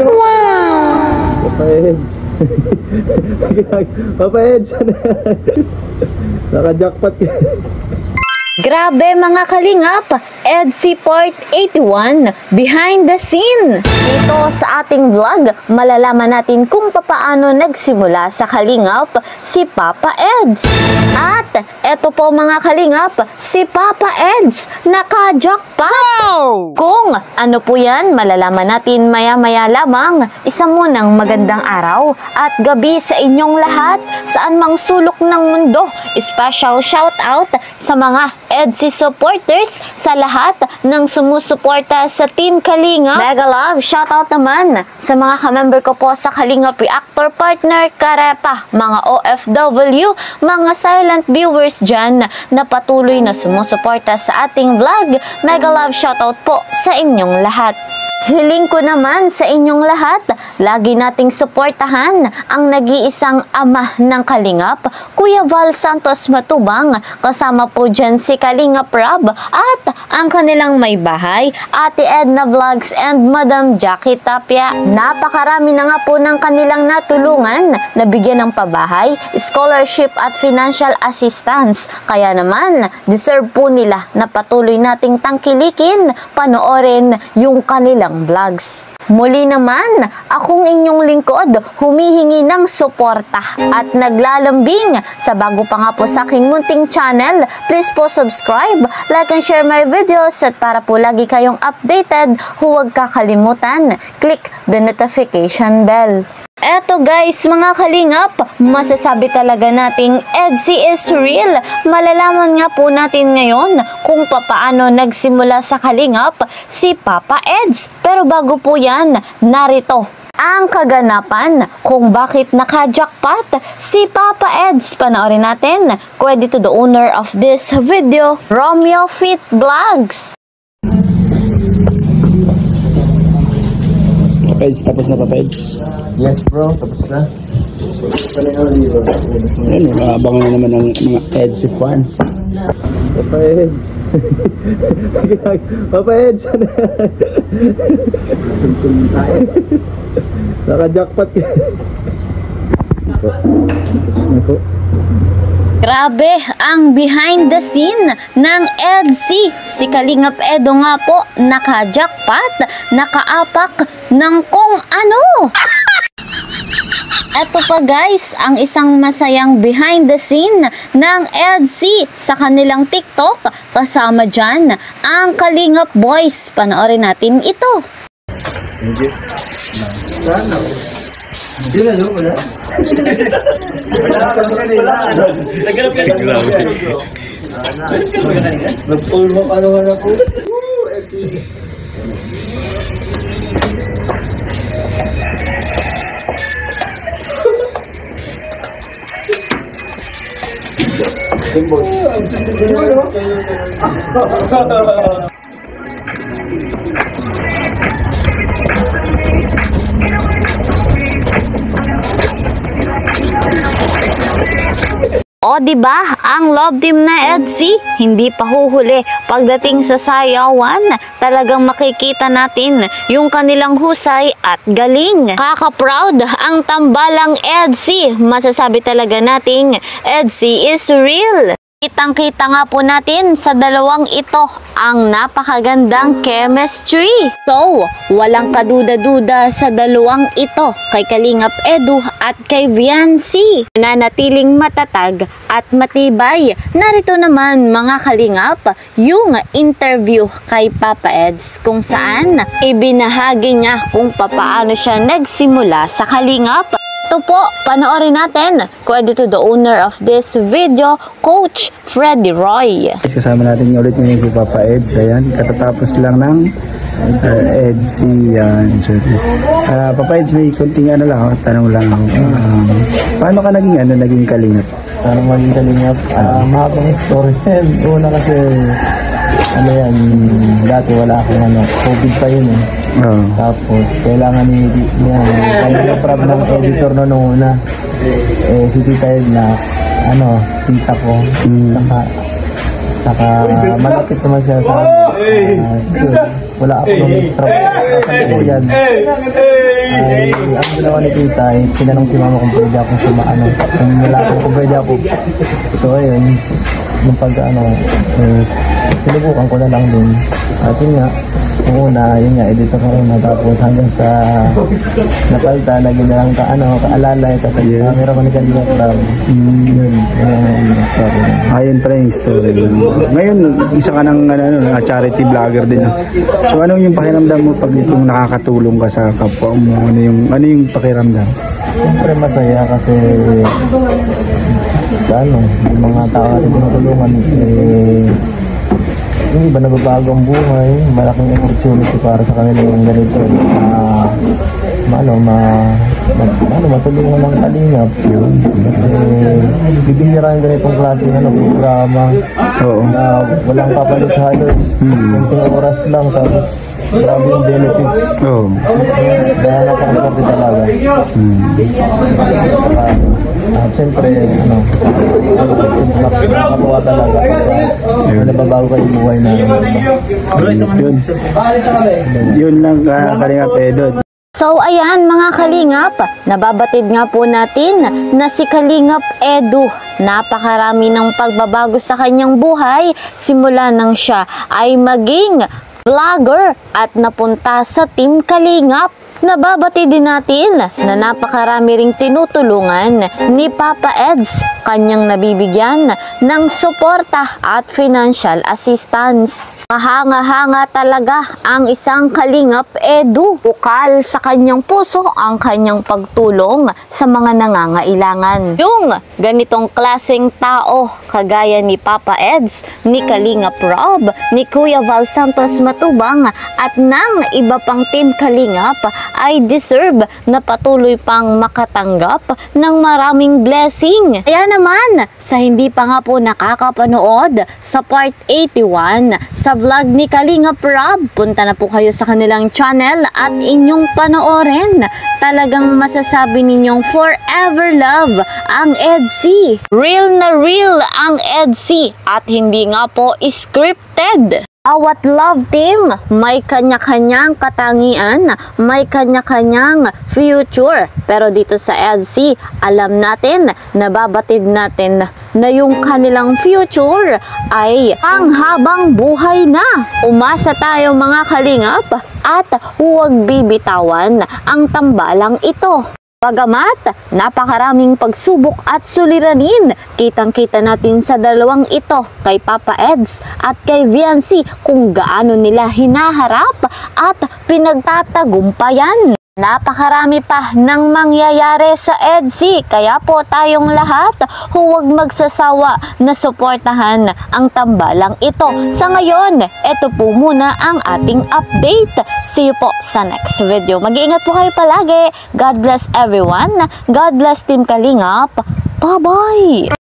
Wow! Papa Eds. Papa Eds. Naka-jackpot ka. Grabe mga kalingap, EDSI Part 81, Behind the Scene. Dito sa ating vlog, malalaman natin kung papaano nagsimula sa kalingap si Papa Eds. At eto po mga kalingap, si Papa Eds naka-jackpot. Wow! Kung ano po yan, malalaman natin maya-maya lamang. Isa munang magandang araw at gabi sa inyong lahat, saan mang sulok ng mundo. Special shout out sa mga EDSI supporters, sa lahat ng sumusuporta sa Team Kalingap. Mega love, shoutout naman sa mga kamember ko po sa Kalingap Reactor Partner Karepa, mga OFW, mga silent viewers dyan na patuloy na sumusuporta sa ating vlog. Mega love, shoutout po sa inyong lahat. Hiling ko naman sa inyong lahat, lagi nating suportahan ang nag-iisang ama ng Kalingap, Kuya Val Santos Matubang, kasama po dyan si Kalingap Rob at ang kanilang may bahay, Ate Edna Vlogs and Madam Jackie Tapia. Napakarami na nga po ng kanilang natulungan, nabigyan ng pabahay, scholarship at financial assistance. Kaya naman, deserve po nila na patuloy nating tangkilikin, panoorin yung kanilang vlogs. Muli naman, akong inyong lingkod, humihingi ng suporta at naglalambing sa bago pa nga po sa aking munting channel. Please po subscribe, like and share my videos at para po lagi kayong updated, huwag kakalimutan, click the notification bell. Eto guys, mga kalingap, masasabi talaga nating EDSI is real. Malalaman nga po natin ngayon kung papaano nagsimula sa kalingap si Papa Eds. Pero bago po yan, narito ang kaganapan kung bakit naka-jackpot si Papa Eds. Panoorin natin. Credit to the owner of this video, Romeo Fit Vlogs. Papa Eds, tapos na Papa Eds. Yes bro, tapos na. Ayun, abangan na naman ng mga EDSI fans. Papa Eds. Papa Eds. Naka-jackpot ka. Grabe ang behind the scene ng EDSI. Si Kalingap Edo nga po naka-jackpot, nakaapak ng kung ano. Eto pa guys, ang isang masayang behind the scene ng EDSI sa kanilang TikTok. Kasama dyan ang Kalingap Boys. Panoorin natin ito. Hindi na, no? Wala? Wala kasi kanila. Naghanap ka kanila. Nag-pulmo ka naman ako. O diba, ang love team na EDSI hindi pa huhuli pagdating sa sayawan. Talagang makikita natin yung kanilang husay at galing. Kaka-proud ang tambalang EDSI. Masasabi talaga nating EDSI is real. Kitang-kita nga po natin sa dalawang ito ang napakagandang chemistry. So, walang kaduda-duda sa dalawang ito, kay Kalingap Edu at kay Viancy. Nanatiling matatag at matibay. Narito naman mga kalingap, yung interview kay Papa Eds kung saan ibinahagi niya kung papaano siya nagsimula sa kalingap. Ito po, panoorin natin. Credit to the owner of this video, Coach Freddy Roy. Kasama natin ulit ngayon si Papa Eds. Ayan, katatapos lang ng EDSI. Papa Eds, may kunting tanong lang. Paano ka naging kalingap? Paano maging kalingap? Mahabang story yan. Una kasi, dati wala akong COVID pa yun eh. Tapos, kailangan niya, Kalingap Rob ng editor nung una. Si Tita Edna, tita ko. Saka malapit naman siya sa wala ako nung trabaho. Sabi ko yan, ay ang ginawa ni tita ay tinanong si mama kung pwede ako sumaano. Kung wala kung pwede ako. So ayun, yung sinubukan ko na lang din. At yun nga, yung una, editor ko una. Tapos hanggang sa napalta, naging na lang kaalalay. Kasi meron ko ni Kalinga Prab. Yun story. Ayun pala yung story. Ngayon, isa ka ng charity vlogger din. So ano yung pakiramdam mo pag itong nakakatulong ka sa kapwa mo? Ano yung pakiramdam? Siyempre masaya kasi yung mga tao natin tinutulungan, yung iba nagbabago ang buhay, malaking opportunity para sa kanila yung ganito matulungan ng kalingap yun. Bibihira yung ganitong klase programa na walang kapalit halos, konting oras lang, tapos grabe yung benefits. Dahil napakaparte talaga. At siyempre, nakakatuwa talaga. Nababago kayo yung buhay na. Yun lang, Kalingap Edot. So ayan mga kalingap, nababatid nga po natin na si Kalingap Edu. Napakarami ng pagbabago sa kanyang buhay simula nang siya ay maging vlogger at napunta sa Team Kalingap. Nababati din natin na napakarami ring tinutulungan ni Papa Eds, kanyang nabibigyan ng suporta at financial assistance. Mahanga-hanga talaga ang isang Kalingap Edu. Bukal sa kanyang puso ang kanyang pagtulong sa mga nangangailangan. Yung ganitong klaseng tao kagaya ni Papa Eds, ni Kalingap Rob, ni Kuya Val Santos Matubang at ng iba pang Team Kalingap ay deserve na patuloy pang makatanggap ng maraming blessing. Kaya naman, sa hindi pa nga po nakakapanood sa part 81 sa vlog ni Kalingap Rob, punta na po kayo sa kanilang channel at inyong panoorin. Talagang masasabi ninyong forever love ang EDC. Real na real ang EDC at hindi nga po scripted. Bawat love team, may kanya-kanyang katangian, may kanya-kanyang future. Pero dito sa EDC, alam natin, nababatid natin na yung kanilang future ay ang habang buhay na. Umasa tayo mga kalingap at huwag bibitawan ang tambalang ito. Bagamat napakaraming pagsubok at suliranin, kitang-kita natin sa dalawang ito, kay Papa Eds at kay Viancy, kung gaano nila hinaharap at pinagtatagumpayan. Napakarami pa ng mangyayari sa EDC, kaya po tayong lahat huwag magsasawa na suportahan ang tambalang ito. Sa ngayon, ito po muna ang ating update. See you po sa next video. Mag-iingat po kayo palagi. God bless everyone. God bless Team Kalingap. Bye-bye!